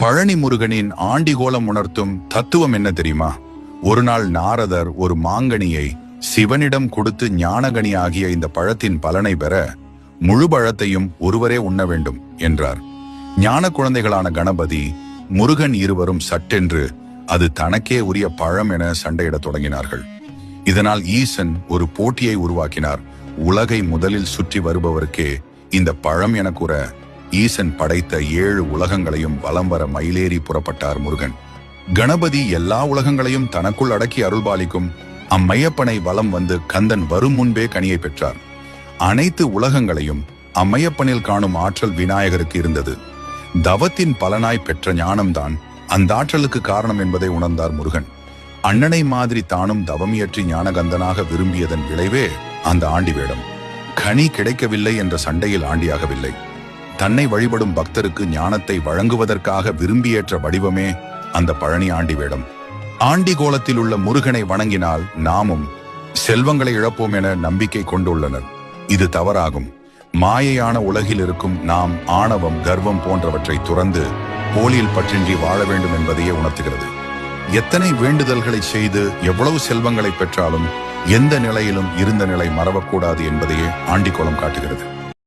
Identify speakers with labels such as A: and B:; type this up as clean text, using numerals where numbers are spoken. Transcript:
A: பழனி முருகனின் ஆண்டிகோலம் உணர்த்தும் தத்துவம் என்ன தெரியுமா? ஒரு நாள் நாரதர் ஒரு மாங்கனியை சிவனிடம் கொடுத்து ஞானகனி ஆகிய இந்த பழத்தின் பலனை பெற முழு பழத்தையும் ஒருவரே உண்ண வேண்டும் என்றார். ஞான குழந்தைகளான கணபதி முருகன் இருவரும் சட்டென்று அது தனக்கே உரிய பழம் என சண்டையிடத் தொடங்கினார்கள். இதனால் ஈசன் ஒரு போட்டியை உருவாக்கினார். உலகை முதலில் சுற்றி வருபவருக்கே இந்த பழம் என கூற ஈசன் படைத்த 7 உலகங்களையும் வலம் வர மயிலேறி புறப்பட்டார் முருகன். கணபதி எல்லா உலகங்களையும் தனக்குள் அடக்கி அருள்பாலிக்கும் அம்மையப்பனை வலம் வந்து கந்தன் வரும் முன்பே கனியை பெற்றார். அனைத்து உலகங்களையும் அம்மையப்பனில் காணும் ஆற்றல் விநாயகருக்கு இருந்தது. தவத்தின் பலனாய் பெற்ற ஞானம்தான் அந்த ஆற்றலுக்கு காரணம் என்பதை உணர்ந்தார் முருகன். அண்ணனை மாதிரி தானும் தவமியற்றி ஞானகந்தனாக விரும்பியதன் விளைவே அந்த ஆண்டி வேடம். கனி கிடைக்கவில்லை என்ற சண்டையில் ஆண்டியாகவில்லை, தன்னை வழிபடும் பக்தருக்கு ஞானத்தை வழங்குவதற்காக விரும்பியேற்ற வடிவமே அந்த பழனி ஆண்டி வேடம். ஆண்டி கோலத்தில் உள்ள முருகனை வணங்கினால் நாமும் செல்வங்களை இழப்போம் என நம்பிக்கை கொண்டுள்ளனர். இது தவறாகும். மாயையான உலகில் இருக்கும் நாம் ஆணவம், கர்வம் போன்றவற்றை துறந்து போலியில் பற்றின்றி வாழ வேண்டும் என்பதையே உணர்த்துகிறது. எத்தனை வேண்டுதல்களை செய்து எவ்வளவு செல்வங்களை பெற்றாலும் எந்த நிலையிலும் இருந்த நிலை மறவக்கூடாது என்பதையே ஆண்டிக்கோலம் காட்டுகிறது.